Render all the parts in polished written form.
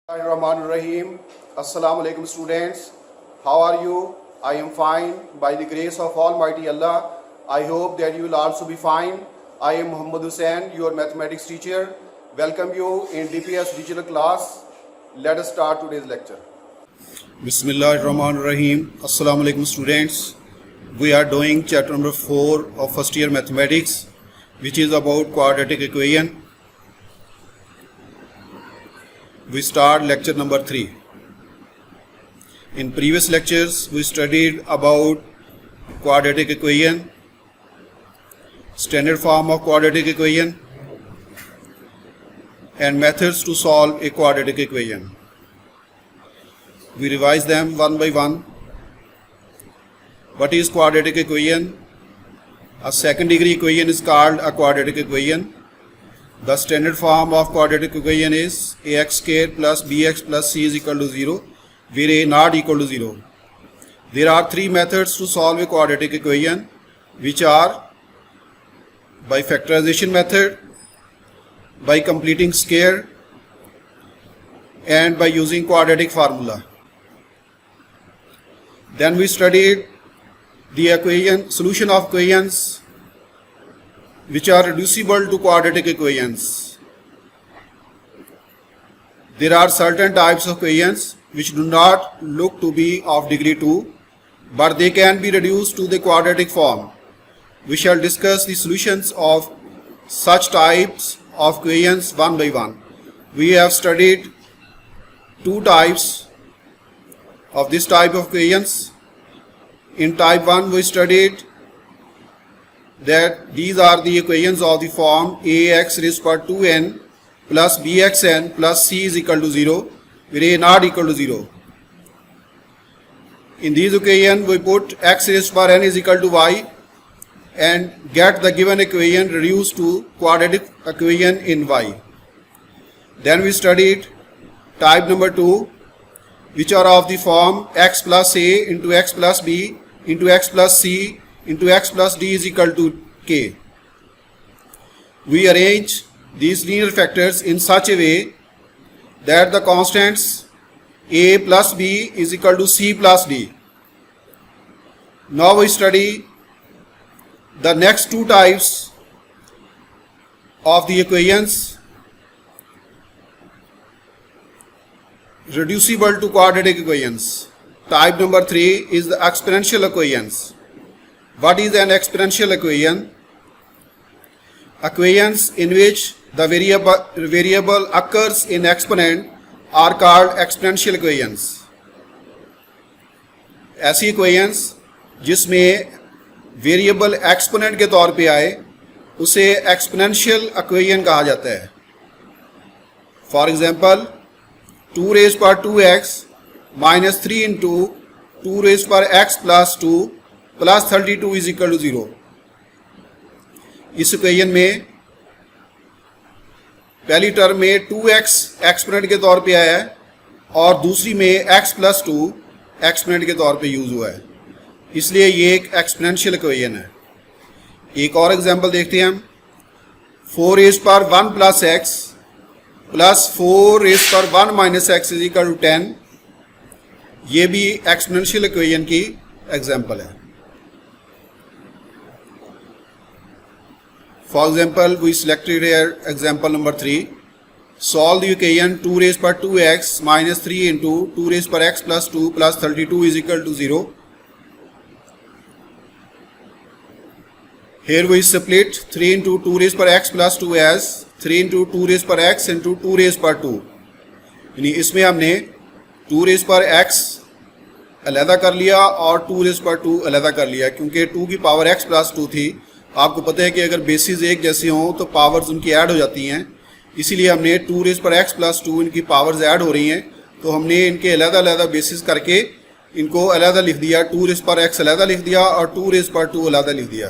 Rahim. Assalamu alaikum students. How are you? I am fine by the grace of Almighty Allah. I hope that you will also be fine. I am Muhammad Hussain, your mathematics teacher. Welcome you in DPS digital class. Let us start today's lecture. Bismillahirrahmanirrahim. Assalamu alaikum students. We are doing chapter number 4 of first year mathematics, which is about quadratic equation. We start lecture number 3. In previous lectures, we studied about quadratic equation, standard form of quadratic equation, and methods to solve a quadratic equation. We revise them one by one. What is quadratic equation? A second degree equation is called a quadratic equation. The standard form of quadratic equation is ax squared plus bx plus c is equal to 0, where a not equal to 0. There are three methods to solve a quadratic equation, which are by factorization method, by completing square, and by using quadratic formula. Then we studied the solution of equations which are reducible to quadratic equations. There are certain types of equations which do not look to be of degree 2, but they can be reduced to the quadratic form. We shall discuss the solutions of such types of equations one by one. We have studied two types of this type of equations. In type 1 we studied that these are the equations of the form ax raised to power 2n plus bxn plus c is equal to 0, where a not equal to 0. In these equations, we put x raised to power n is equal to y and get the given equation reduced to quadratic equation in y. Then we studied type number 2, which are of the form x plus a into x plus b into x plus c into x plus d is equal to k. We arrange these linear factors in such a way that the constants a plus b is equal to c plus d. Now we study the next two types of the equations reducible to quadratic equations. Type number 3 is the exponential equations. What is an exponential equation? Equations in which the variable occurs in exponent are called exponential equations. ऐसी equations जिसमें variable exponent के तौर पे आए उसे exponential equation कहा जाता है. For example, 2 raised to power 2x minus 3 into 2 raised to power x plus 2 plus 32 is equal to 0. इस इक्वेशन में पहली टर्म में 2x एक्सपोनेंट के तौर पे आया है और दूसरी में x प्लस 2 एक्सपोनेंट के तौर पे यूज हुआ है, इसलिए ये एक एक्सपोनेंशियल इक्वेशन है. एक और एग्जांपल देखते हैं हम. 4 रेज़ पर 1 प्लस x प्लस 4 रेज़ पर 1 minus x is equal to 10. ये भी एक्सपोनेंशियल इक्वेशन की एग्जांपल है. For example, we selected here example number 3. Solve the equation 2 raised to power 2x minus 3 into 2 raised to power x plus 2 plus 32 is equal to 0. Here we split 3 into 2 raised to power x plus 2 as 3 into 2 raised to power x into 2 raised to power 2. यानी इसमें हमने 2 raised to power x अलहदा कर लिया और 2 raised to power 2 अलहदा कर लिया, क्योंकि 2 की पावर x प्लस 2 थी. आपको पता है कि अगर बेसिस एक जैसे हों तो पावर्स उनकी ऐड हो जाती हैं, इसीलिए हमने 2 रेज़ पर x प्लस 2 इनकी पावर्स ऐड हो रही हैं, तो हमने इनके अलग-अलग बेसिस करके इनको अलग लिख दिया. 2 रेज़ पर x अलग लिख दिया और 2 रेज़ पर 2 अलग लिख दिया.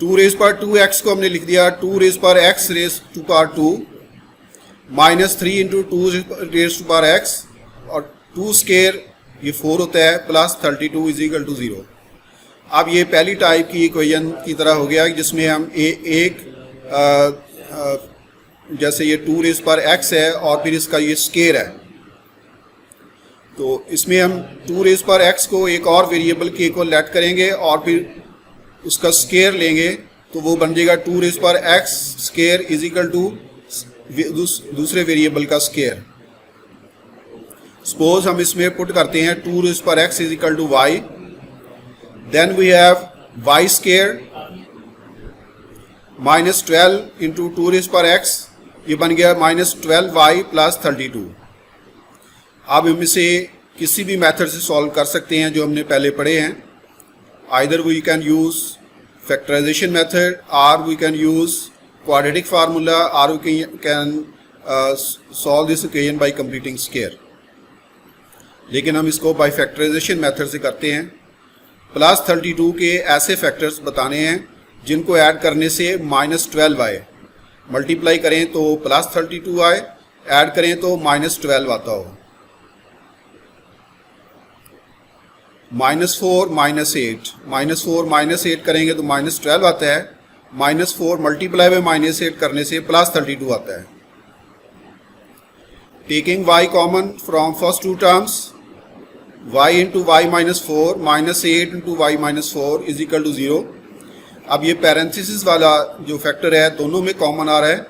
2 रेज़ पर 2x को हमने लिख दिया 2 रेज़ पर x raise to power 2 minus 3 into 2 raise to power x और 2 स्क्वायर ये 4 होता है प्लस 32 इज इक्वल टू 0. अब ये पहली टाइप की इक्वेशन की तरह हो गया जिसमें हम एक जैसे ये 2 रेज़ पर x है और फिर इसका ये स्केयर है, तो इसमें हम 2 रेज़ पर x को एक और वेरिएबल के को लेट करेंगे और फिर उसका स्केयर लेंगे, तो वो बन जाएगा 2 रेज़ पर x square is equal to दूसरे वेरिएबल का स्केयर। सपोज हम इसमें पुट करते हैं 2 रेज़ पर x is equal to y, then we have y square minus 12 into 2 raise पर x, ये बन गया माइनस 12y प्लस 32। अब हम इसे किसी भी मेथड से सॉल्व कर सकते हैं जो हमने पहले पढ़े हैं। Either we can use factorization method, और we can use quadratic formula, और we can solve this equation by completing square. लेकिन हम इसको बाय फैक्टराइजेशन मेथड से करते हैं। प्लस 32 के ऐसे फैक्टर्स बताने हैं जिनको ऐड करने से माइनस 12 आए, मल्टीप्लाई करें तो प्लस 32 आए, ऐड करें तो माइनस 12 आता हो। -4 -8, -4 -8 करेंगे तो -12 आता है, -4 मल्टीप्लाई बाय -8 करने से प्लस 32 आता है। Taking y common from first two terms, y into y -4 -8 into y -4 is equal to 0। अब ये पैरेंथेसिस वाला जो फैक्टर है दोनों में कॉमन आ रहा है,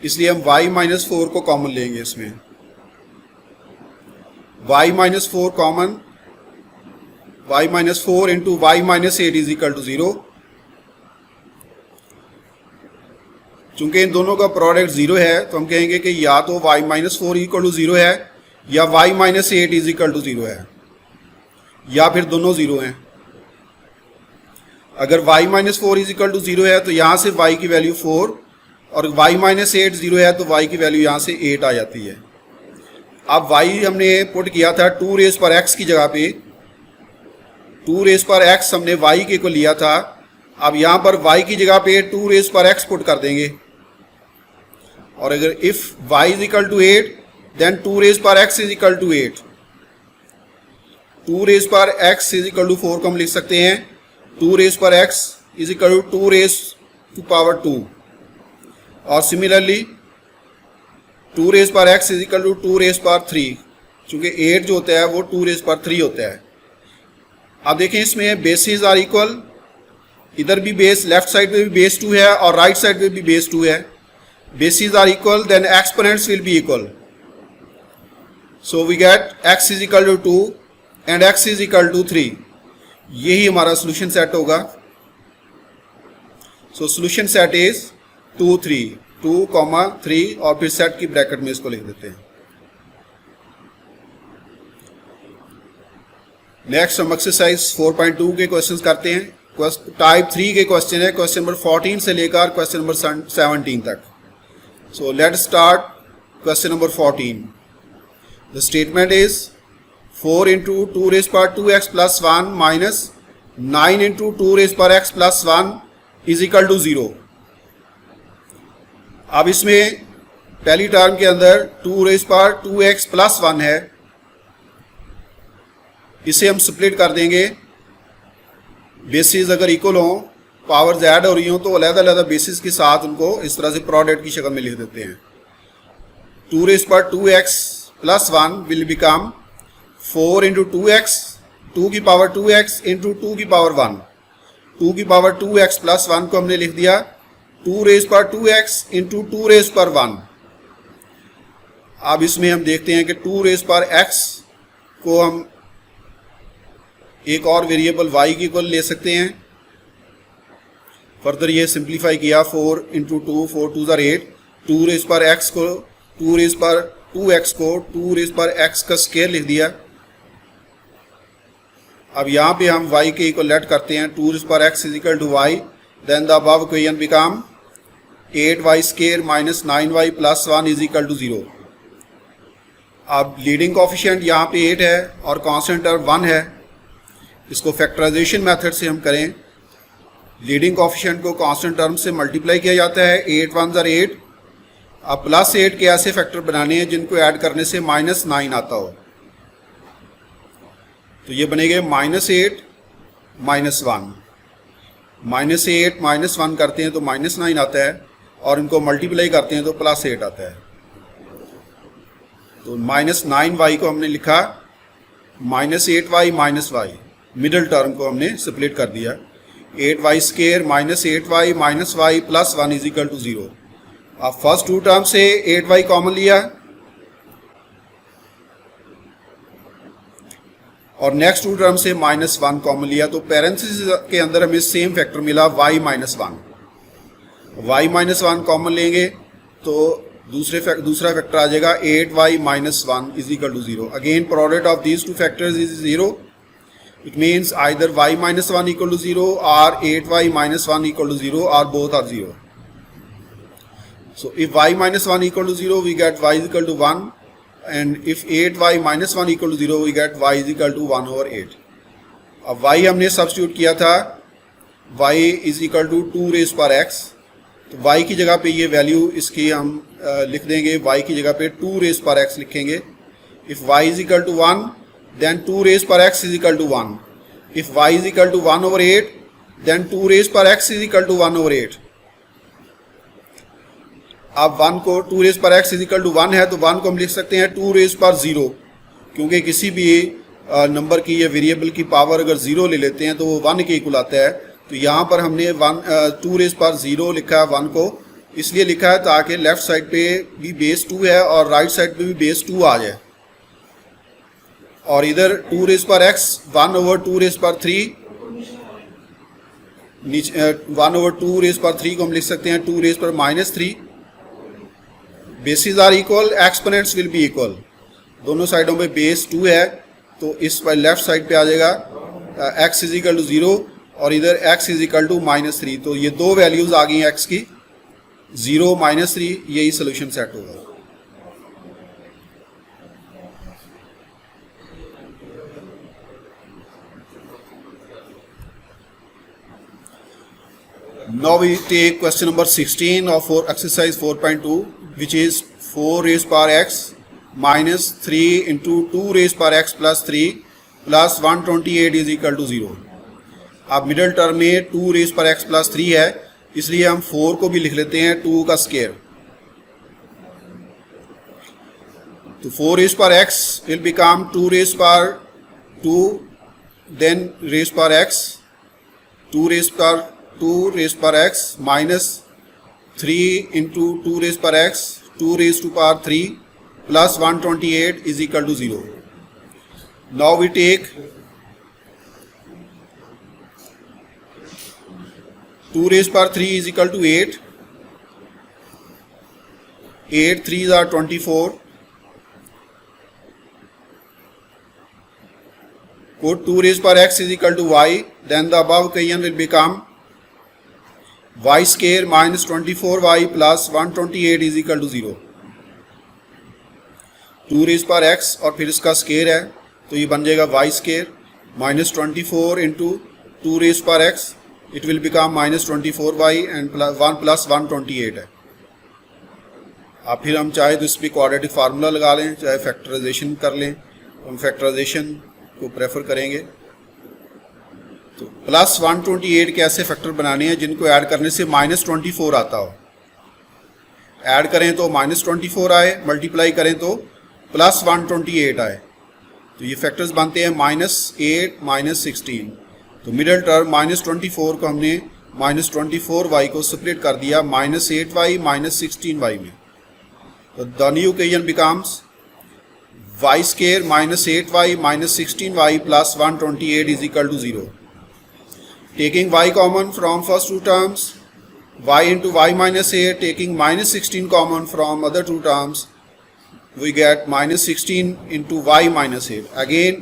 इसलिए हम y -4 को कॉमन लेंगे। इसमें y -4 common, y -4 into y -8 is equal to 0। चूंकि इन दोनों का प्रोडक्ट 0 है तो हम कहेंगे कि या तो y -4 इक्वल टू 0 है या y -8 इज इक्वल टू 0 है, या फिर दोनों 0 हैं। अगर y -4 इज इक्वल टू 0 है तो यहाँ से y की वैल्यू 4, और y -8 0 है तो y की वैल्यू यहाँ से 8 आ जाती है। अब y हमने पुट किया था 2 रेज़ पर x की जगह पे, 2 रेज़ पर x हमने y के को लिया था। अब यहाँ पर y की जगह पे 2 रेज़ पर x पुट कर देंगे, और अगर if y is equal to 8 then 2 raise पर x is equal to 8। 2 raise पर x इज इक्वल टू 4 को हम लिख सकते हैं 2 रेज़ पर x is equal to 2 raise to power 2, और सिमिलरली 2 रेज़ पर x is equal to 2 raise पर 3, चूँकि 8 जो होता है वो 2 रेज़ पर 3 होता है। अब देखें इसमें बेसिस आर इक्वल, इधर भी बेस, लेफ्ट साइड पे भी बेस 2 है और राइट साइड पे भी बेस 2 है। Bases are equal then exponents will be equal, so we get x is equal to 2 and x is equal to 3। यही हमारा सोल्यूशन सेट होगा। सो सोल्यूशन सेट इज 2 3 2, 3 और फिर सेट की ब्रैकेट में इसको लिख देते हैं। नेक्स्ट हम एक्सरसाइज 4.2 के क्वेश्चंस करते हैं। टाइप 3 के क्वेश्चन है, क्वेश्चन नंबर 14 से लेकर क्वेश्चन नंबर 17 तक। So let start question number 14। The statement is 4 into 2 raise पर 2x plus 1 minus 9 into 2 raise पर x plus 1 is equal to 0। अब इसमें पहली टर्म के अंदर 2 रेज़ पर 2x प्लस 1 है, इसे हम स्प्लिट कर देंगे। बेसिस अगर इक्वल हों, पावर्स ऐड हो रही हों, तो अलग-अलग बेसिस के साथ उनको इस तरह से प्रोडक्ट की शक्ल में लिख देते हैं। 2 रेज़ पर 2x plus 1 will become 4 into 2x, 2 की पावर 2x इंटू 2 की पावर 1। 2 की पावर 2x प्लस 1 को हमने लिख दिया 2 रेज़ पर 2x इंटू 2 रेज़ पर 1। अब इसमें हम देखते हैं कि 2 रेज़ पर x को हम एक और वेरिएबल y की इक्वल ले सकते हैं। फर्दर ये सिंप्लीफाई किया, 4 इंटू 2 4 2 8, 2 रेज़ पर x को 2 रेज़ पर 2x को 2 रेज़ पर x का स्क्वायर लिख दिया। अब यहाँ पे हम y के इक्वल लेट करते हैं 2 रेज़ पर x is equal to y, then the above equation become 8y square minus 9y plus 1 is equal to 0। अब लीडिंग कोफिशिएंट यहाँ पे 8 है और कांस्टेंट टर्म 1 है। इसको फैक्टराइजेशन मेथड से हम करें, लीडिंग कोफिशिएंट को कांस्टेंट टर्म से मल्टीप्लाई किया जाता है, 8 1 ज़र 8। अब प्लस 8 के ऐसे फैक्टर बनाने हैं जिनको ऐड करने से माइनस 9 आता हो, तो ये बनेंगे -8 -1। -8 -1 करते हैं तो -9 आता है, और इनको मल्टीप्लाई करते हैं तो +8 आता है। तो -9y को हमने लिखा -8y minus y, middle term को हमने स्प्लिट कर दिया। 8y square -8y minus y plus 1 is equal to 0। अब फर्स्ट टू टर्म से 8y कॉमन लिया और नेक्स्ट टू टर्म से -1 कॉमन लिया, तो पैरेंथेसिस के अंदर हमें सेम फैक्टर मिला y minus 1। y minus 1 common लेंगे तो दूसरा फैक्टर आ जाएगा 8y minus 1 is equal to 0। Again product of these two factors is 0। It means either y minus 1 equal to 0 और 8y माइनस 1 इक्वल टू 0 और both are 0। So if y minus 1 equal to 0, we get y is equal to 1, and if 8y minus 1 equal to 0, we get y is equal to 1 over 8. अब y हमने substitute किया था, y is equal to 2 raised पर x, तो y की जगह पे ये वैल्यू इसकी हम लिख देंगे, y की जगह पे 2 raised पर x लिखेंगे। If y is equal to 1, then 2 raised पर x is equal to 1. If y is equal to 1 over 8, then 2 raised पर x is equal to 1 over 8. अब 1 को 2 रेज पर x इज इक्वल टू 1 है, तो 1 को हम लिख सकते हैं 2 रेज पर 0, क्योंकि किसी भी नंबर की या वेरिएबल की पावर अगर 0 ले लेते हैं तो वो 1 के इक्वल आता है। तो यहाँ पर हमने 2 रेज पर 0 लिखा है, 1 को इसलिए लिखा है ताकि लेफ्ट साइड पे भी बेस 2 है और राइट साइड पे भी बेस 2 आ जाए। और इधर 2 रेज पर x 1 ओवर 2 रेज पर 3, नीचे 1 ओवर 2 रेज पर 3 को हम लिख सकते हैं 2 रेज पर -3। Bases are equal, exponents will be equal. दोनों साइडों में बेस 2 है, तो इस पर लेफ्ट साइड पे आ जाएगा x इज इक्वल टू 0 और इधर x इज इक्वल टू -3। तो ये दो वैल्यूज आ गई हैं x की, 0 -3, यही सोल्यूशन सेट होगा। Now we take question number 16 of exercise 4.2, which is 4 raised power x minus 3 into 2 raised power x plus 3 plus 128 is equal to 0। अब मिडिल टर्म में 2 raised power x plus 3 है, इसलिए हम 4 को भी लिख लेते हैं 2 का स्क्वायर। तो 4 raised power x will become 2 raised power 2, then raised power x, 2 raised power x minus 3 into 2 raised power x, 2 raised to power 3 plus 128 is equal to 0. Now we take 2 raised power 3 is equal to 8. 8 3s are 24. Put 2 raised power x is equal to y, then the above equation will become y square minus 24y plus 128 is equal to 0। 2 raise पर x और फिर इसका square है, तो ये बन जाएगा y square minus 24 into 2 raise पर x, it will become minus 24y and 1 plus 128 है। अब फिर हम चाहे तो इस पर क्वाड्रेटिक फार्मूला लगा लें, चाहे फैक्टराइजेशन कर लें, हम फैक्टराइजेशन को प्रेफर करेंगे। तो प्लस 128 के ऐसे फैक्टर बनाने हैं जिनको ऐड करने से -24 आता हो। ऐड करें तो -24 आए, मल्टीप्लाई करें तो प्लस 128 आए। तो ये फैक्टर्स बनते हैं -8 -16। तो मिडिल टर्म -24 को हमने -24y को स्प्लिट कर दिया -8y -16y में। तो the new equation becomes y square -8y -16y plus 128 is equal to 0। Taking y common from first two terms, y into y minus 8, taking -16 common from other two terms, we get -16 into y minus 8. Again,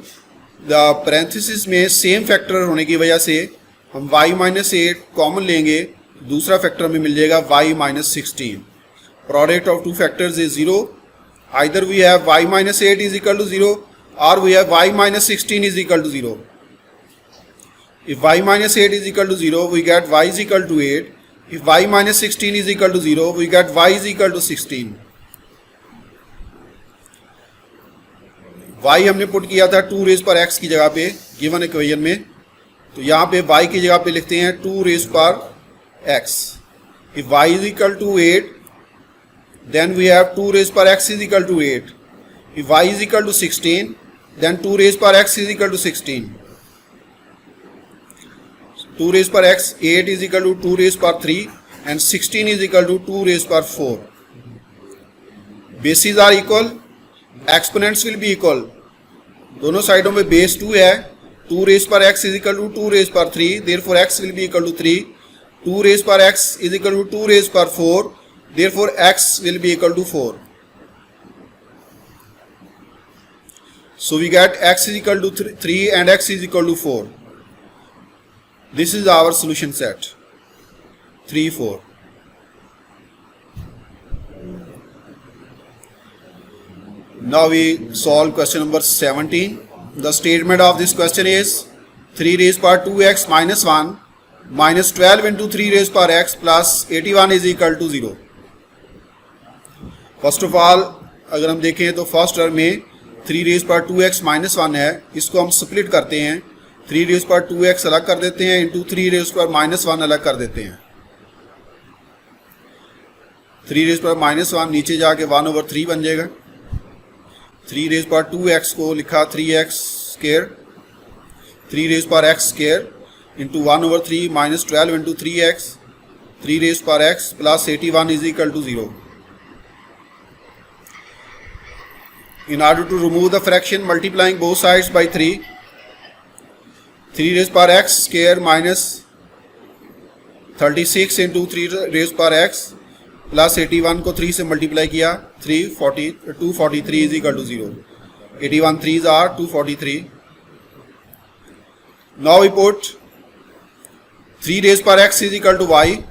the parenthesis में same factor होने की वजह से हम y minus 8 common लेंगे, दूसरा factor में मिल जाएगा y minus 16. Product of two factors is 0. Either we have y minus 8 is equal to 0 or we have y minus 16 is equal to 0. If y minus 8 is equal to 0, we get y is equal to 8. If y minus 16 is equal to 0, we get y is equal to 16. y हमने put किया था 2 raise पर x की जगह पे given equation में, तो यहाँ पे y की जगह पे लिखते हैं 2 रेज पर x। If y is equal to 8, then we have 2 raised power x is equal to 8. If y is equal to 16, then 2 raised power x is equal to 16. 2 raised power x, 8 is equal to 2 raised power 3 and 16 is equal to 2 raised power 4. Bases are equal, exponents will be equal. दोनों साइडों में base 2 है. 2 raised power x is equal to 2 raised power 3, therefore x will be equal to 3. 2 raised power x is equal to 2 raised power 4, therefore x will be equal to 4. So we get x is equal to 3 and x is equal to 4. This is our solution set. 3, 4. Now we solve question number 17. The statement of this question is 3 raised power 2x minus 1 minus 12 into 3 raised power x plus 81 is equal to 0. First of all, अगर हम देखें तो first term में 3 raised power 2x minus 1 है. इसको हम split करते हैं. 3 raised power 2x अलग कर देते हैं इंटू 3 raised power minus 1 अलग कर देते हैं. 3 raised power minus 1 नीचे जाके 1/3 बन जाएगा. 3 raised power 2x को लिखा 3x square, 3 raised power x square into 1/3 minus 12 into 3x, 3 raised power x plus 81 is equal to 0. In order to remove the fraction, multiplying both sides by 3, 3 raised power x square minus 36 into 3 raised power x plus 81 को 3 से multiply किया, 243 is equal to 0. 81 3s are 243. Now we put 3 raised power x is equal to y.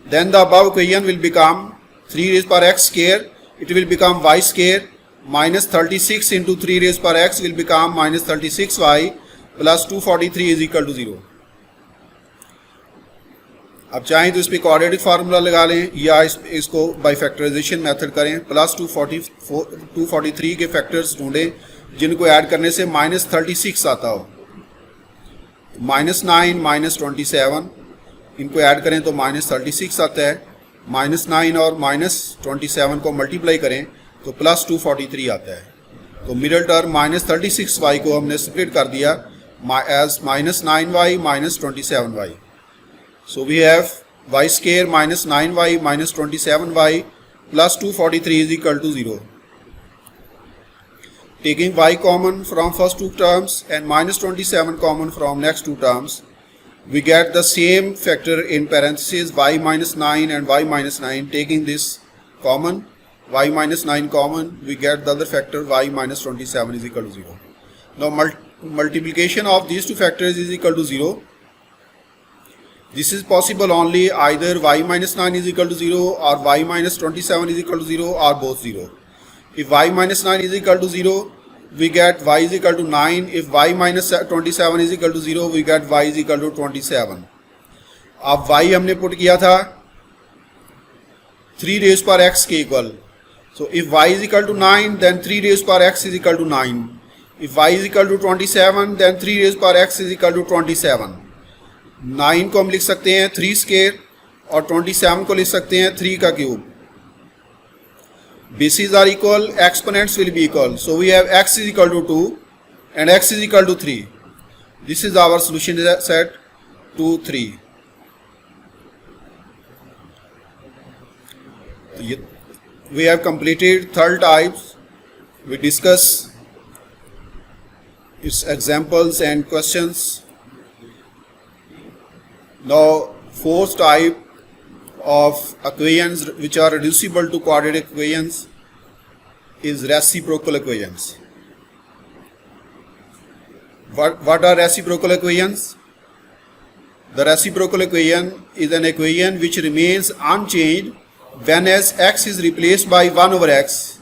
Then the above equation will become 3 raised power x square. It will become y square minus 36 into 3 raised power x will become minus 36y plus 243 is equal to 0. अब चाहें तो इस पर quadratic formula लगा लें या इसको by factorisation method करें. प्लस 243 के फैक्टर्स ढूंढें जिनको ऐड करने से माइनस 36 आता हो. -9 -27 इनको ऐड करें तो माइनस 36 आता है. -9 और -27 को मल्टीप्लाई करें तो प्लस 243 आता है. तो मिडिल टर्म -36y को हमने स्प्लिट कर दिया as -9y -27y. So we have y square minus 9y minus 27y plus 243 is equal to 0. Taking y common from first two terms and minus 27 common from next two terms, we get the same factor in parentheses y minus 9 and y minus 9. Taking this common, y minus 9 common, we get the other factor y minus 27 is equal to 0. Now multiplication of these two factors is equal to 0. This is possible only either y minus 9 is equal to 0 or y minus 27 is equal to 0 or both 0. If y minus 9 is equal to 0, we get y is equal to 9. If y minus 27 is equal to 0, we get y is equal to 27. अब y हमने put किया था 3 raised power x के equal. So if y is equal to 9, then 3 raised power x is equal to 9. If y is equal to 27, then 3 raised power x is equal to 27. 9 को हम लिख सकते हैं 3 square और 27 को लिख सकते हैं 3 का cube. Bases are equal, exponents will be equal. So we have x is equal to 2 and x is equal to 3. This is our solution set 2, 3. We have completed third types. We discuss its examples and questions. Now fourth type of equations which are reducible to quadratic equations is reciprocal equations. What are reciprocal equations? The reciprocal equation is an equation which remains unchanged when as x is replaced by 1 over x.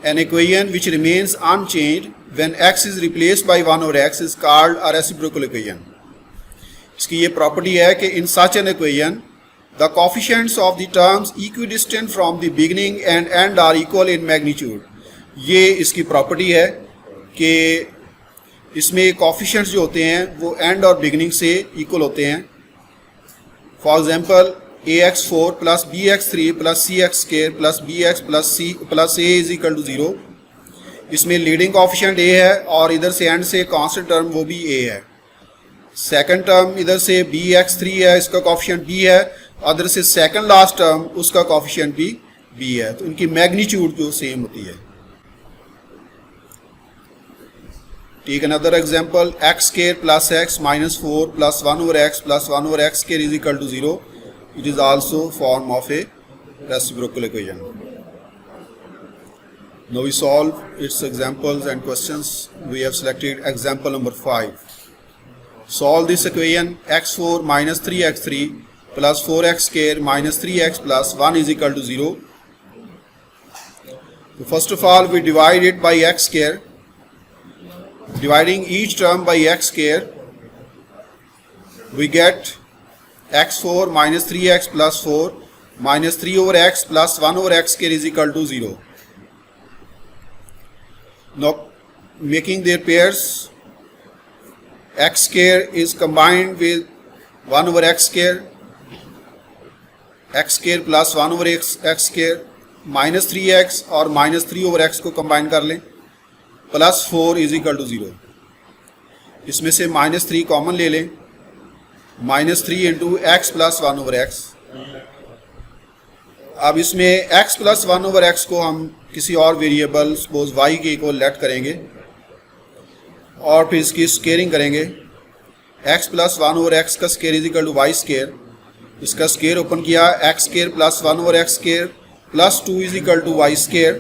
An equation which remains unchanged when x is replaced by 1 over x is called a reciprocal equation. इसकी ये property है कि in such an equation the coefficients of the terms equidistant from the beginning and end are equal in magnitude. ये इसकी property है कि इसमें coefficients जो होते हैं वो एंड और बिगिनिंग से इक्वल होते हैं. For example ax4 plus bx3 plus cx square plus bx plus c plus a is equal to 0। इसमें लीडिंग कोफिशिएंट a है और इधर से एंड से कांस्टेंट टर्म वो भी a है। सेकंड टर्म इधर से bx3 है, इसका कोफिशिएंट b है, अदर से सेकंड लास्ट टर्म उसका कोफिशिएंट भी b है, तो इनकी मैग्नीट्यूड जो सेम होती है। Take another example, x square plus x minus 4 plus 1 over x plus 1 over x square is equal to 0। It is also form of a reciprocal equation. Now we solve its examples and questions. We have selected example number 5. Solve this equation x4 minus 3x3 plus 4x square minus 3x plus 1 is equal to 0. So first of all, we divide it by x square. Dividing each term by x square, we get x4 minus 3x plus 4 minus 3 over x plus 1 over x square is equal to 0. Now, making their pairs, x square is combined with 1 over x square plus 1 over x square, minus 3x और minus 3 over x को combine कर लें, plus 4 is equal to 0। इसमें से minus 3 common ले लें, minus 3 into x plus 1 over x. अब इसमें x प्लस 1 ओवर एक्स को हम किसी और वेरिएबल सपोज y के इक्वल लेट करेंगे और फिर इसकी स्केयरिंग करेंगे। x प्लस 1 ओवर एक्स का square is equal to y square, इसका स्केयर ओपन किया, x square plus 1 over x square plus 2 is equal to y square,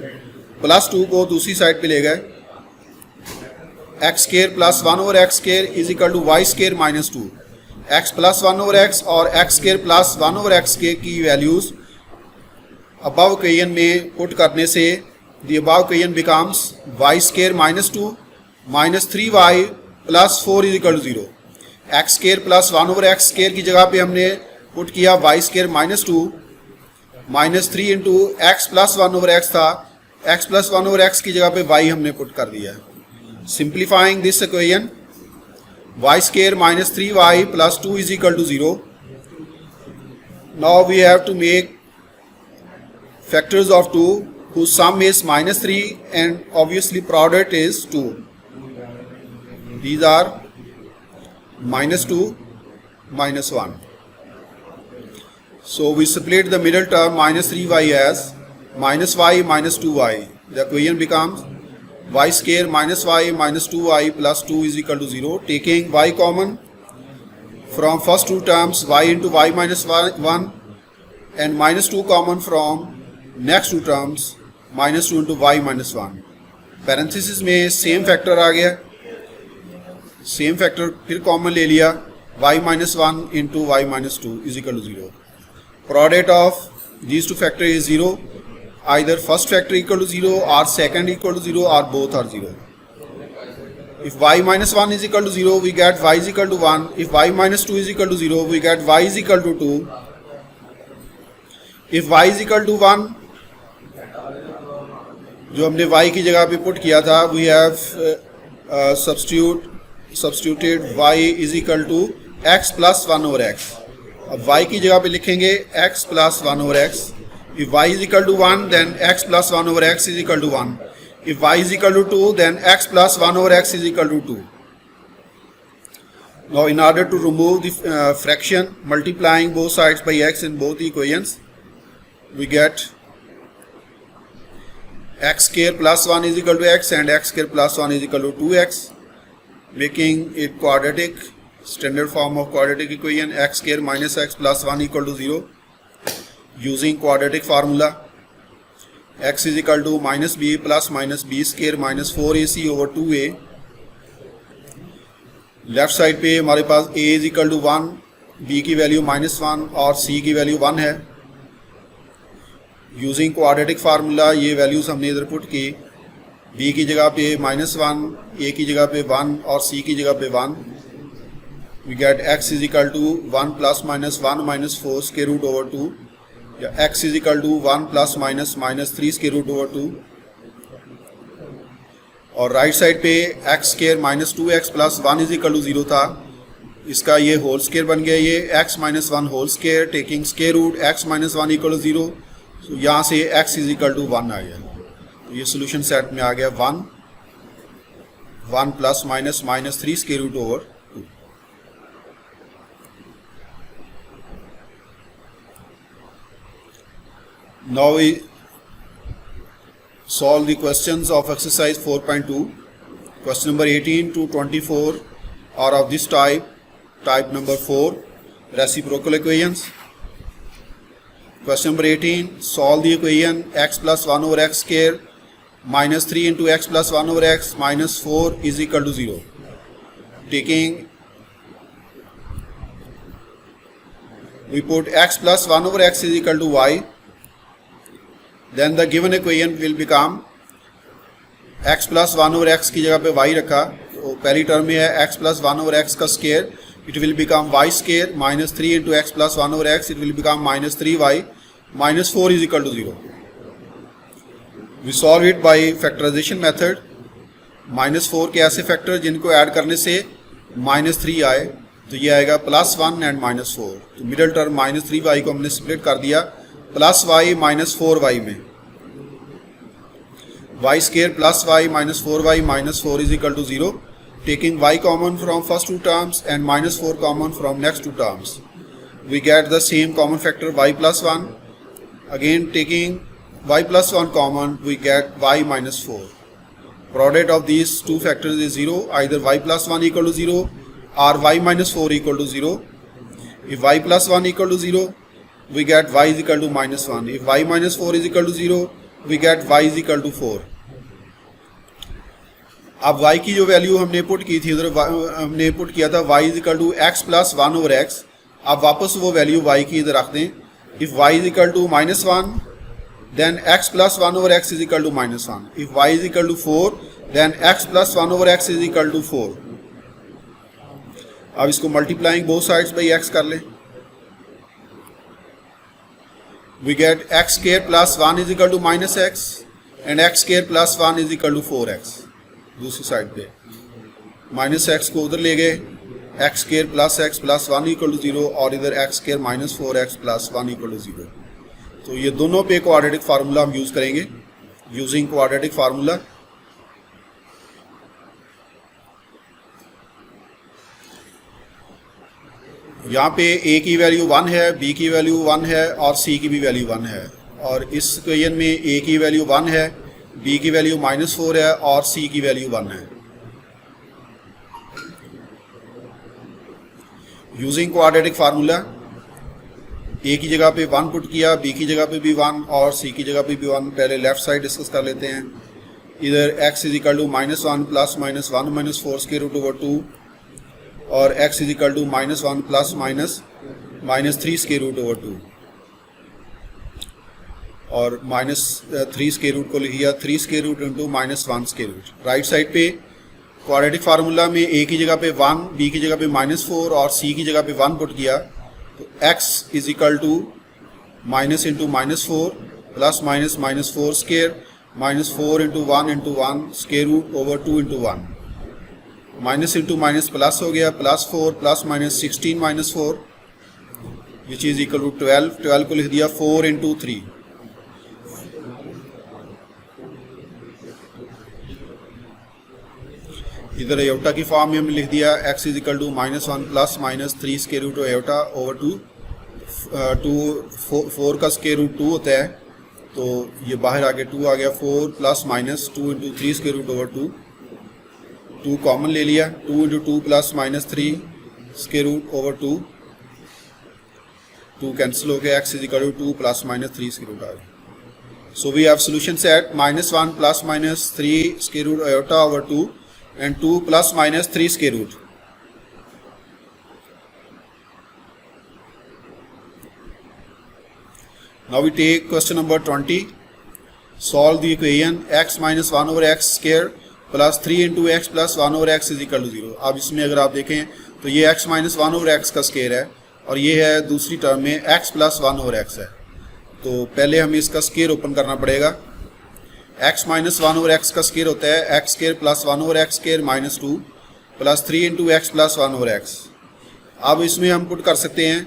plus 2 को दूसरी साइड पे ले गए, x square plus 1 over x square is equal to y square minus 2। X plus 1 over x और x square plus 1 over x square की values above equation में put करने से the above equation becomes y square minus 2 minus 3y plus 4 is equal to 0। X square plus 1 over x square की जगह पे हमने put किया y square minus 2 minus 3 into x plus 1 over x था, x plus 1 over x की जगह पे y हमने पुट कर दिया। Simplifying this equation, y square minus 3y plus 2 is equal to 0. Now we have to make factors of 2 whose sum is minus 3 and obviously product is 2. These are minus 2, minus 1. So we split the middle term minus 3y as minus y minus 2y. The equation becomes y square minus y minus 2y plus 2 is equal to 0. Taking y common from first two terms, y into y minus 1 and minus 2 common from next two terms, minus 2 into y minus 1. Parenthesis में same factor आ गया, same factor फिर common ले लिया, y minus 1 into y minus 2 is equal to 0. Product of these two factor is 0. Either first factor equal to 0 or second equal to 0 or both are 0. If y minus 1 is equal to 0, we get y is equal to 1. If y minus 2 is equal to 0, we get y is equal to 2. If y is equal to 1, जो हमने y की जगह पे put किया था, we have substituted y is equal to x plus 1 over x. अब y की जगह पे लिखेंगे x plus 1 over x. If y is equal to 1, then x plus 1 over x is equal to 1. If y is equal to 2, then x plus 1 over x is equal to 2. Now, in order to remove the fraction multiplying both sides by x in both equations, we get x square plus 1 is equal to x and x square plus 1 is equal to 2x, making it quadratic, standard form of quadratic equation, x square minus x plus 1 equal to 0. Using quadratic formula, x is equal to minus b plus minus b square minus 4ac over 2a. Left side पे हमारे पास a is equal to 1, b की value minus 1 और c की value 1 है। Using quadratic formula ये values हमने इधर पुट की, b की जगह पे माइनस 1, a की जगह पे 1 और c की जगह पे 1। We get x is equal to 1 plus minus 1 minus 4 square root over 2, या x is equal to 1 plus minus minus 3 square root over 2। और राइट साइड पे x square minus 2x plus 1 is equal to 0 था, इसका ये whole square बन गया, ये x minus one whole square taking square root x minus one equal to 0। तो यहाँ से x इज इक्वल टू 1 आ गया। तो ये सोल्यूशन सेट में आ गया 1 plus minus minus 3 square root over 2। Now we solve the questions of exercise 4.2. Question number 18 to 24 are of this type. Type number 4, reciprocal equations. Question number 18, solve the equation x plus 1 over x square minus 3 into x plus 1 over x minus 4 is equal to 0. Taking, we put x plus 1 over x is equal to y. Then the given equation will become x plus 1 over x की जगह पे y रखा, तो पहली term में है x plus 1 over x का square, it will become y square minus 3 into x plus 1 over x, it will become minus 3y minus 4 is equal to 0. We solve it by factorization method. minus 4 के ऐसे factor जिनको add करने से minus 3 आए, तो ये आएगा plus 1 and minus 4। तो मिडल टर्म minus 3y को हमने स्प्लिट कर दिया प्लस y माइनस 4y में, y square plus y minus 4y minus 4 is equal to 0। Taking y common from first two terms and minus 4 common from next two terms, we get the same common factor y plus 1। Again taking y plus 1 common, we get y minus 4। Product of these two factors is 0, either y plus 1 equal to 0 और y minus 4 equal to 0। If y plus 1 equal to 0, we get y is equal to minus 1. If y minus 4 is equal to 0, we get y is equal to 4. अब y की जो value हमने put की थी, उधर हमने put किया था y is equal to x plus 1 over x। अब वापस वो वैल्यू y की इधर रख दें। If y is equal to minus 1, then x plus 1 over x is equal to minus 1. If y is equal to 4, then x plus 1 over x is equal to 4. अब इसको multiplying both sides by x कर लें। We get x square plus 1 is equal to minus x and x square plus 1 is equal to 4x। दूसरी side पे minus x को उधर ले गए, x square plus x plus 1 equal to 0 और इधर x square minus 4x plus 1 equal to 0। तो ये दोनों पे क्वाड्रेटिक फार्मूला हम यूज करेंगे। यूजिंग क्वाड्रेटिक फार्मूला, यहाँ पे a की वैल्यू 1 है, b की वैल्यू 1 है और c की भी वैल्यू 1 है। और इस इक्वेशन में a की वैल्यू 1 है, b की वैल्यू माइनस 4 है और c की वैल्यू 1 है। यूजिंग क्वाड्रेटिक फार्मूला, a की जगह पे 1 पुट किया, b की जगह पे भी 1 और c की जगह पे भी 1। पहले लेफ्ट साइड डिस्कस कर लेते हैं। इधर x is equal to minus 1 plus minus 1 minus 4 square root over 2 और x is equal to minus 1 plus minus minus 3 square root over 2 और माइनस 3 स्क्वायर रूट को लिख दिया 3 square root into minus 1 square root. Right side पे quadratic formula में a की जगह पे 1, b की जगह पे माइनस 4 और c की जगह पे 1 पुट किया, तो x is equal to minus into minus 4 plus minus minus 4 square minus 4 into 1 square root over 2 into 1। Minus into minus plus हो गया, plus 4 plus minus 16 minus 4 which is equal to 12। 12 को लिख दिया 4 इंटू 3। इधर aorta की form में हमने लिख दिया x is equal to minus 1 plus minus 3 square root iota over 2। 4 का स्क्वायर रूट 2 होता है, तो ये बाहर आके 2 आ गया। 4 plus minus 2 into 3 square root over 2। 2 common ले लिया, 2 into 2 plus minus 3 square root over 2। 2 cancel हो गया, x is equal to 2 plus minus 3 square root आ गया। So we have solution set minus 1 plus minus 3 square root iota over 2 and 2 plus minus 3 square root। Now we take question number 20. Solve the equation x minus 1 over x square plus 3 into x plus 1 over x is equal to 0। अब इसमें अगर आप देखें तो ये x minus 1 over x का square है और ये है दूसरी टर्म में x plus 1 over x है। तो पहले हमें इसका स्केयर ओपन करना पड़ेगा। x माइनस 1 ओवर x का स्केयर होता है x square plus 1 over x square minus 2 plus 3 into x plus 1 over x। अब इसमें हम पुट कर सकते हैं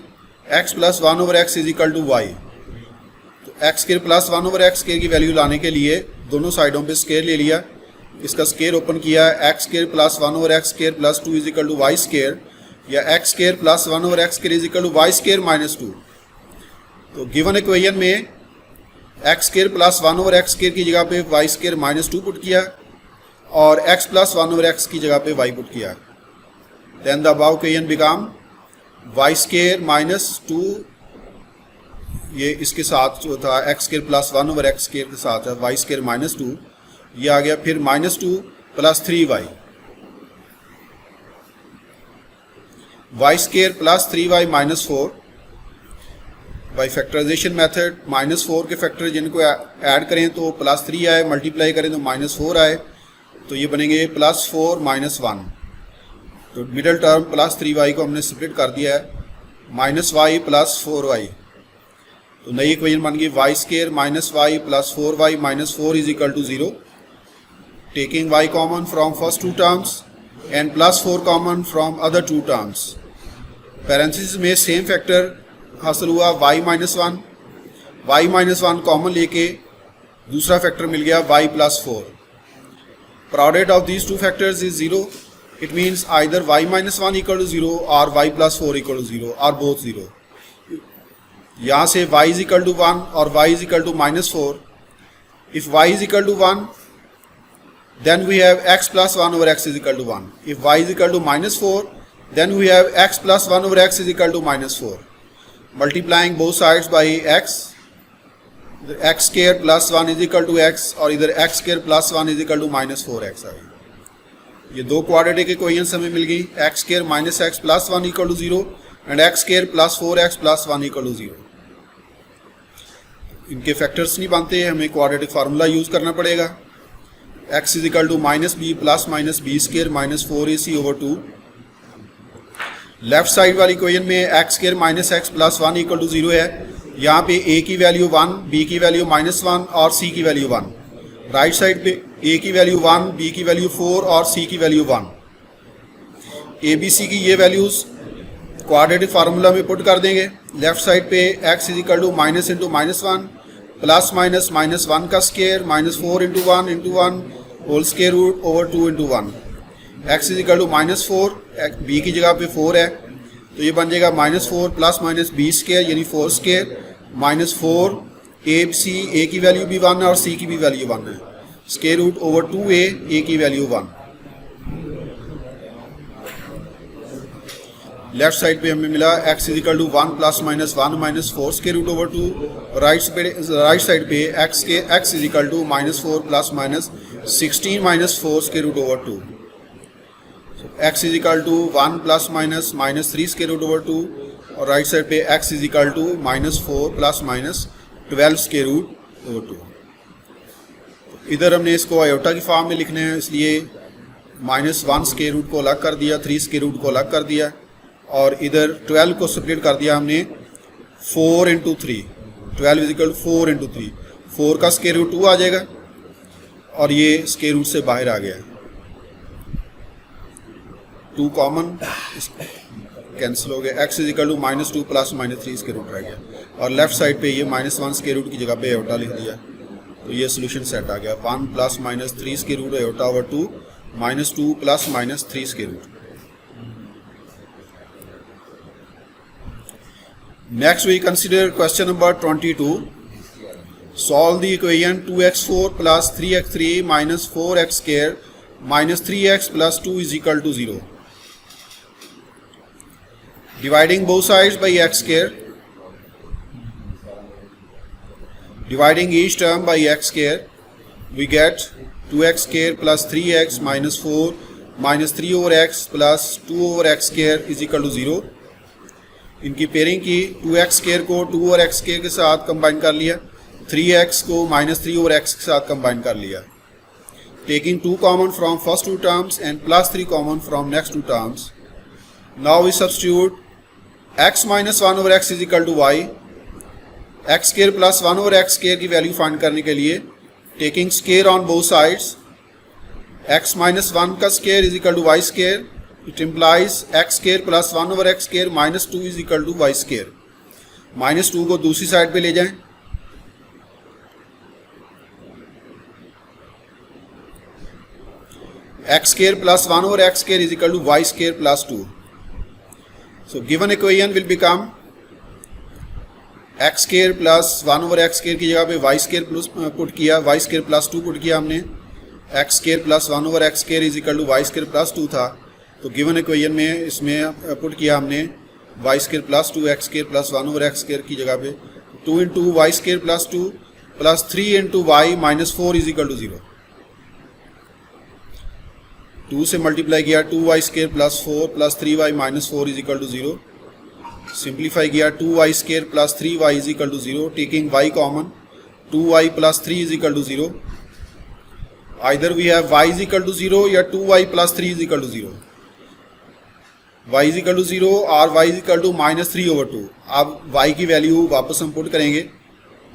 x plus 1 over x is equal to y. तो x square plus 1 over x square की वैल्यू लाने के लिए दोनों साइडों पे स्केयर ले लिया, इसका स्केयर ओपन किया, x square plus 1 over x square plus 2 is equal to y square, या x square plus 1 over x square is equal to y square minus 2। तो गिवन इक्वेशन में x square plus 1 over x square की जगह पे y square minus 2 put किया और x plus 1 over x की जगह पे y पुट किया। Then the above equation become y square minus 2, ये इसके साथ जो था x square plus 1 over x square के साथ है वाई स्केयर माइनस 2, ये आ गया फिर minus 2 plus 3y, y square plus 3y minus 4। By factorisation method minus 4 के फैक्टर जिनको ऐड करें तो प्लस 3 आए, मल्टीप्लाई करें तो माइनस 4 आए, तो ये बनेंगे प्लस 4 माइनस 1। तो मिडल टर्म प्लस 3y को हमने स्प्लिट कर दिया है, माइनस वाई प्लस 4y। तो नई इक्वेशन बन गई y square minus y plus 4y minus 4 is equal to 0। Taking y common from first two terms and plus 4 common from other two terms. Parenthesis में same factor हासिल हुआ y minus 1, y minus 1 common लेके दूसरा factor मिल गया y plus 4। Product of these two factors is 0. It means either y minus 1 equal to 0 or y plus 4 equal to 0 or both 0. यहाँ से y is equal to 1 और y is equal to minus 4. If y is equal to 1, then we have x plus 1 over x is equal to 1. If y is equal to minus 4, then we have x plus 1 over x is equal to minus 4. Multiplying both sides by x, x square plus 1 is equal to x और इधर x square plus 1 is equal to minus 4x आ गई। ये दो quadratic equations हमें मिल गई, x square minus x plus 1 equal to 0 and x square plus 4x plus 1 equal to 0। इनके फैक्टर्स नहीं बनते, हमें क्वाड्रेटिक फार्मूला यूज करना पड़ेगा। X is equal to minus b plus minus b square minus 4ac over 2। Left side वाली equation में x square minus x plus 1 equal to 0 है, यहाँ पे a की वैल्यू 1, b की वैल्यू माइनस 1 और c की वैल्यू 1। राइट साइड पे a की वैल्यू 1, b की वैल्यू 4 और c की वैल्यू 1। a b c की ये वैल्यूज क्वाड्रेटिक फार्मूला में पुट कर देंगे। लेफ्ट साइड पे x is equal to minus into minus 1 plus minus minus 1 का square minus 4 into 1 whole square root over 2 into 1। x is equal to minus 4, b की जगह पे 4 है तो ये बन जाएगा minus 4 plus minus b square यानी 4 स्केयर माइनस 4 a की वैल्यू भी 1 है और c की भी वैल्यू 1 है, स्केयर रूट ओवर 2a की वैल्यू 1। लेफ्ट साइड पे हमें मिला x is equal to 1 plus minus 1 minus 4 square root over 2। Right side पे x is equal to minus 4 plus minus 16 minus 4 square root over 2। x is equal to 1 plus minus minus 3 square root over 2 और right side पे x is equal to minus 4 plus minus 12 square root over 2। इधर हमने इसको iota की form में लिखना है, इसलिए माइनस 1 स्केयर रूट को अलग कर दिया, 3 स्केयर रूट को अलग कर दिया और इधर 12 को सेपरेट कर दिया हमने 4 into 3। 12 is equal to 4 into 3, 4 का स्केयर रूट 2 आ जाएगा और ये स्केयर रूट से बाहर आ गया, 2 कॉमन कैंसिल हो गया। x is equal to minus 2 plus minus 3 square root रह गया और लेफ्ट साइड पे ये माइनस 1 स्केयर रूट की जगह पे आयोटा लिख दिया तो ये सोल्यूशन सेट आ गया। 1 plus minus 3 square root iota over 2 minus 2 plus minus 3 square root. Next we consider question number 22। Solve the equation 2x4 plus 3x3 minus 4x square minus 3x plus 2 is equal to 0। Dividing both sides by x square, dividing each term by x square, we get 2x square plus 3x minus 4 minus 3 over x plus 2 over x square is equal to 0। इनकी pairing की 2x square को 2 over x square के साथ combine कर लिया, 3x को minus 3 over x के साथ कंबाइन कर लिया। Taking 2 common from first two terms and plus 3 common from next two terms. Now we substitute x minus 1 over x is equal to y, x square plus 1 over x square की value find करने के लिए taking square on both sides, x minus 1 का square is equal to y square it implies x square plus 1 over x square minus 2 is equal to y square. Minus 2 को दूसरी side पे ले जाएं, x square plus 1 over x square is equal to y square plus 2। So given equation will become x square plus 1 over x square की जगह पे y square plus put किया, y square plus 2 put किया हमने। X square plus 1 over x square is equal to y square plus 2 था, तो given equation में इसमें पुट किया हमने y square plus 2 x square plus 1 over x square की जगह पे 2 into y square plus 2 plus 3 into y minus 4 is equal to 0। 2 से मल्टीप्लाई किया 2y square plus 4 plus 3y minus 4 is equal to 0। Simplify किया 2y square plus 3y is equal to 0, taking y common 2y plus 3 is equal to 0। Either we have y is equal to 0 या 2y plus 3 is equal to 0। y is equal to 0 और y is equal to minus 3 over 2। अब y की value वापस हम put करेंगे।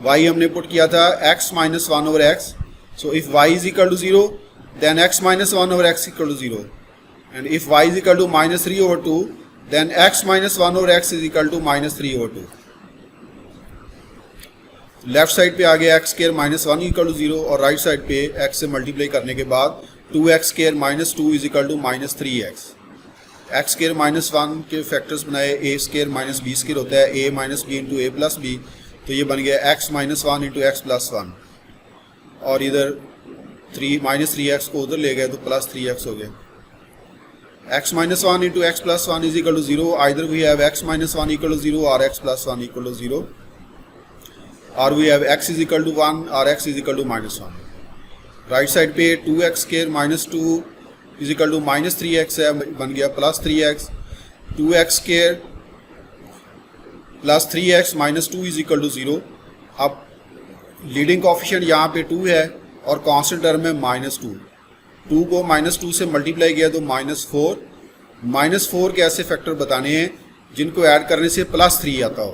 y हमने put किया था x minus 1 over x, so if y is equal to 0 then x minus 1 over x equal to 0, and if y is equal to minus 3 over 2 then x minus 1 over x is equal to minus 3 over 2। Left side पे आ गया x square minus 1 equal to 0 और right side पे x से multiply करने के बाद 2x square minus 2 is equal to minus 3x। x square minus 1 के फैक्टर्स बनाए, a square minus b square होता है a minus b into a plus b, तो ये बन गया x minus 1 into x plus 1, और इधर माइनस 3x को उधर ले गए तो प्लस 3x हो गया। x minus 1 into x plus 1 is equal to 0, either we have x minus 1 equal to 0 और x प्लस 1 इक्वल टू 0, और we have x is equal to 1 और x is equal to minus 1। Right side पे 2x square minus 2 is equal to minus 3x है, बन गया plus 3x। 2x square plus 3x minus 2 is equal to 0। अब leading coefficient यहाँ पे 2 है और कांस्टेंट टर्म है माइनस 2। 2 को माइनस 2 से मल्टीप्लाई किया तो माइनस 4। माइनस 4 के ऐसे फैक्टर बताने हैं जिनको ऐड करने से प्लस 3 आता हो,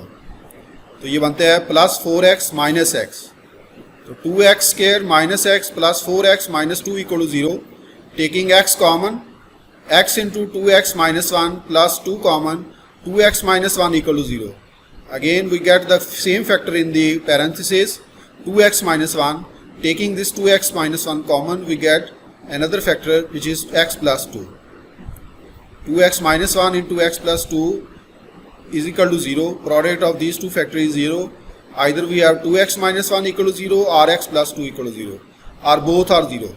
तो ये बनता है प्लस 4x माइनस x। तो 2x square minus x plus 4x minus 2 equal to 0, taking x common x into 2x minus 1 plus 2 common 2x minus 1 equal to 0। Again we get the same factor in the parenthesis 2x minus 1, taking this 2x minus 1 common, we get another factor which is x plus 2. 2x minus 1 into x plus 2 is equal to 0. Product of these two factors is 0. Either we have 2x minus 1 equal to 0 or x plus 2 equal to 0, or both are 0.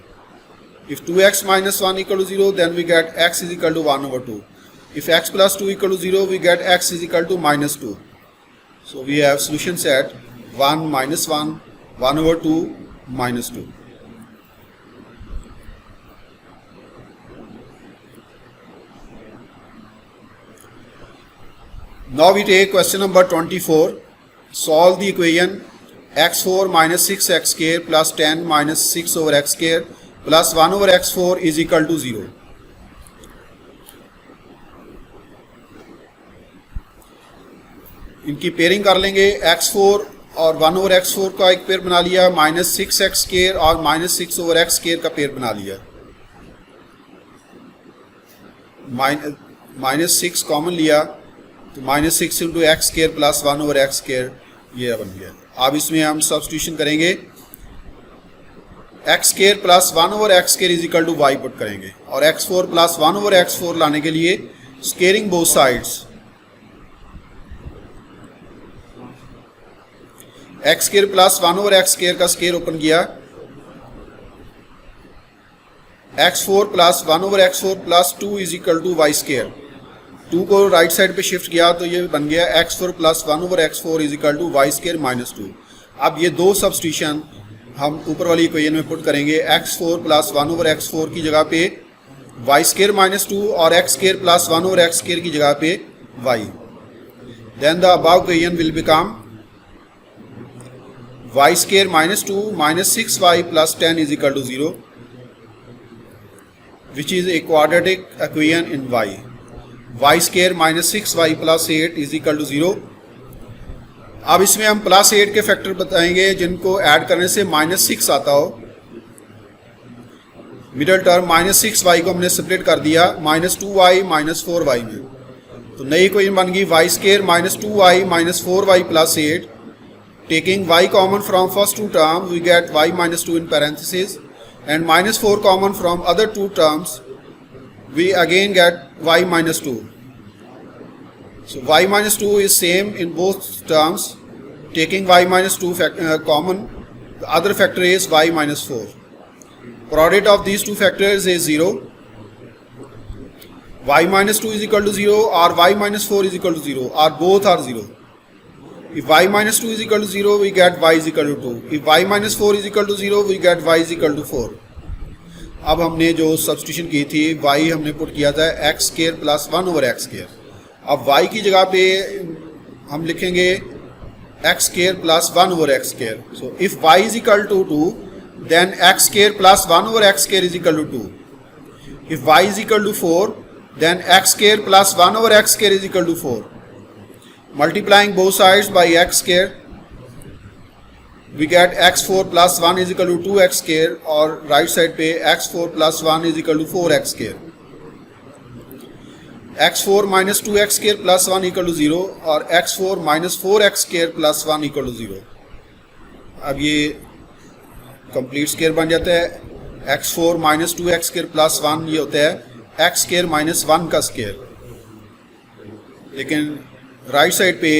If 2x minus 1 equal to 0, then we get x is equal to 1 over 2. If x plus 2 equal to 0, we get x is equal to minus 2. So we have solution set 1 minus 1, 1 over 2, minus 2. Now we take question number 24. Solve the equation x4 minus 6x square plus 10 minus 6 over x square plus 1 over x4 is equal to 0. इनकी pairing कर लेंगे। x4 और 1 over x4 का एक pair बना लिया, minus 6x square और minus 6 over x square का पेयर बना लिया। माइनस 6 कॉमन लिया तो minus 6 into x square plus 1 over x square ये बन गया। अब इसमें हम सब्स्टिट्यूशन करेंगे, x square plus 1 over x square is equal to y put करेंगे, और x4 प्लस 1 ओवर x4 लाने के लिए squaring both sides, x square plus 1 over x square का स्केयर ओपन किया, x4 plus 1 over x4 plus 2 is equal to y square. 2 को right side पे shift किया तो ये बन गया x4 plus 1 over x4 is equal to y square minus 2। अब ये दो सब्स्टिट्यूशन हम ऊपर वाली इक्वेशन में पुट करेंगे, x4 प्लस 1 ओवर x4 की जगह पे वाई स्केयर माइनस 2 और x square plus 1 over x square की जगह पे y। Then the above equation will become y square minus 2 minus 6y plus 10 is equal to 0, which is a quadratic equation in y. y square minus 6y plus 8 is equal to 0। अब इसमें हम plus 8 के factor बताएंगे जिनको add करने से minus 6 आता हो। मिडल टर्म -6y को हमने सेपरेट कर दिया -2y -4y में, तो नई इक्वेशन बन गई y square -2y -4y + 8. Taking y common from first two terms, we get y -2 in parentheses, and -4 common from other two terms, we again get y -2. So y -2 is same in both terms. Taking y -2 common, the other factor is y -4. Product of these two factors is 0. Y -2 is equal to 0 or y -4 is equal to 0 or both are 0. If y -2 is equal to 0, we get y is equal to 2. If y -4 is equal to 0, we get y is equal to 4. अब हमने जो substitution की थी, y हमने put किया था x square plus 1 over x square. अब y की जगह पे हम लिखेंगे x square plus 1 over x square. So if y is equal to 2, then x square plus 1 over x square is equal to 2. If y is equal to 4, then x square plus 1 over x square is equal to 4. Multiplying both sides by x square, we get x4 plus 1 is equal to 2x square, और right side पे x4 plus 1 is equal to 4x square. x4 minus 2x square plus 1 equal to 0 और x4 minus 4x square plus 1 equal to 0. अब ये complete square बन जाता है. x4 minus 2x square plus 1 ये होता है x square minus 1 का square. लेकिन राइट साइड पे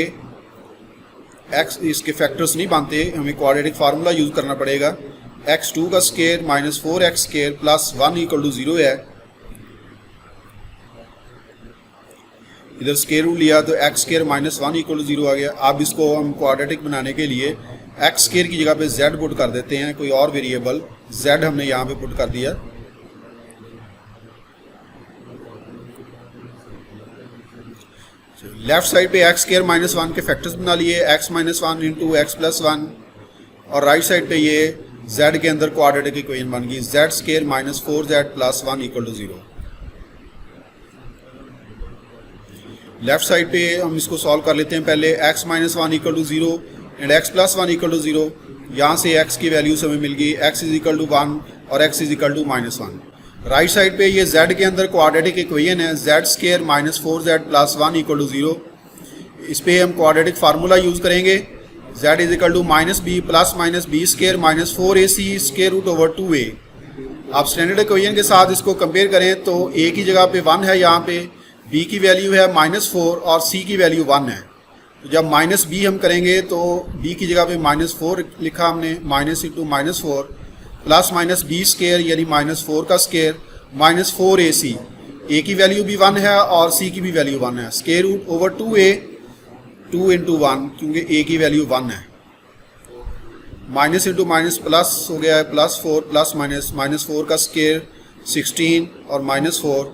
x इसके फैक्टर्स नहीं बनते, हमें क्वाड्रेटिक फार्मूला यूज करना पड़ेगा. x2 का square -4x square plus 1 equal to 0 है. इधर स्क्वायर रूट लिया तो x स्क्वायर -1 इक्वल टू 0 आ गया. अब इसको हम क्वाड्रेटिक बनाने के लिए x स्क्वायर की जगह पे z पुट कर देते हैं, कोई और वेरिएबल z हमने यहाँ पे पुट कर दिया. लेफ्ट साइड पे x स्क्वायर -1 के फैक्टर्स बना लिए, x -1 इंटू x प्लस 1, और राइट साइड पे ये z के अंदर क्वाड्रेटिक इक्वेशन बन गई z square -4z plus 1 equal to 0. Left side पे हम इसको सॉल्व कर लेते हैं. पहले x -1 equal to 0 and x plus 1 equal to 0. यहाँ से x की वैल्यूज हमें मिल गई, x इज इक्वल टू 1 और x is equal to -1. Right side पे ये z के अंदर क्वाड्रेटिक इक्वेशन है z square -4z plus 1 equal to 0. इस पे हम क्वाड्रेटिक फार्मूला यूज करेंगे. z is equal to -b plus -b square -4ac square root over 2a. आप स्टैंडर्ड इक्वेशन के साथ इसको कंपेयर करें तो a की जगह पे 1 है, यहाँ पे b की वैल्यू है -4 और c की वैल्यू 1 है. तो जब -b हम करेंगे तो b की जगह पे -4 लिखा हमने, -4 प्लस -b स्क्वायर यानी -4 का स्क्वायर -4ac. a की वैल्यू भी 1 है और c की भी वैल्यू 1 है. Square root over 2a 2 into 1, क्योंकि a की वैल्यू 1 है. माइनस इंटू माइनस प्लस हो गया है, +4 प्लस -4 का स्क्वायर 16 और -4.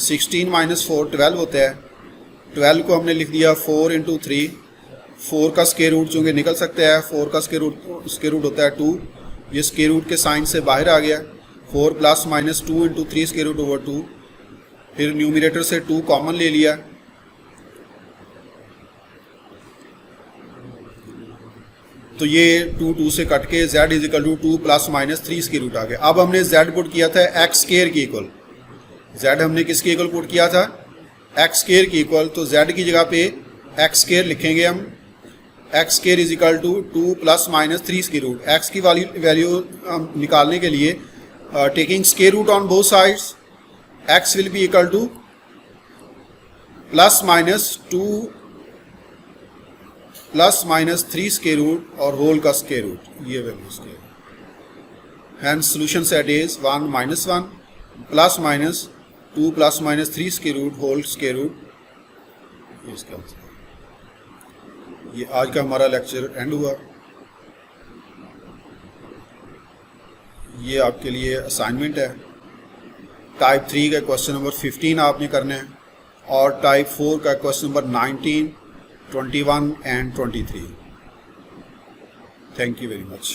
16 -4 12 होता है. 12 को हमने लिख दिया 4 इंटू 3. 4 का स्क्वायर रूट चूँकि निकल सकता है, 4 का स्क्वायर रूट होता है 2. ये स्क्वायर रूट के साइन से बाहर आ गया. 4 plus -2 into 3 square root over 2. फिर न्यूमरेटर से 2 कॉमन ले लिया, तो ये 2 से कट के z is equal to 2 plus -3 square root आ गया. अब हमने z पुट किया था x स्क्वायर की इक्वल. z हमने किसके इक्वल पुट किया था? x स्क्वायर की इक्वल. तो z की जगह पे x स्क्वायर लिखेंगे हम. x square is equal to 2 plus -3 square root. x की वैल्यू निकालने के लिए taking square root on both sides, x will be equal to +-2 +-3 square root और होल का स्क्वायर रूट, ये value square. Hence solution set is 1 -1 +-2 +-3 square root whole square root. इसका answer. ये आज का हमारा लेक्चर एंड हुआ. ये आपके लिए असाइनमेंट है. टाइप 3 का क्वेश्चन नंबर 15 आपने करना है और टाइप 4 का question number 19, 21 and 23. Thank you very much.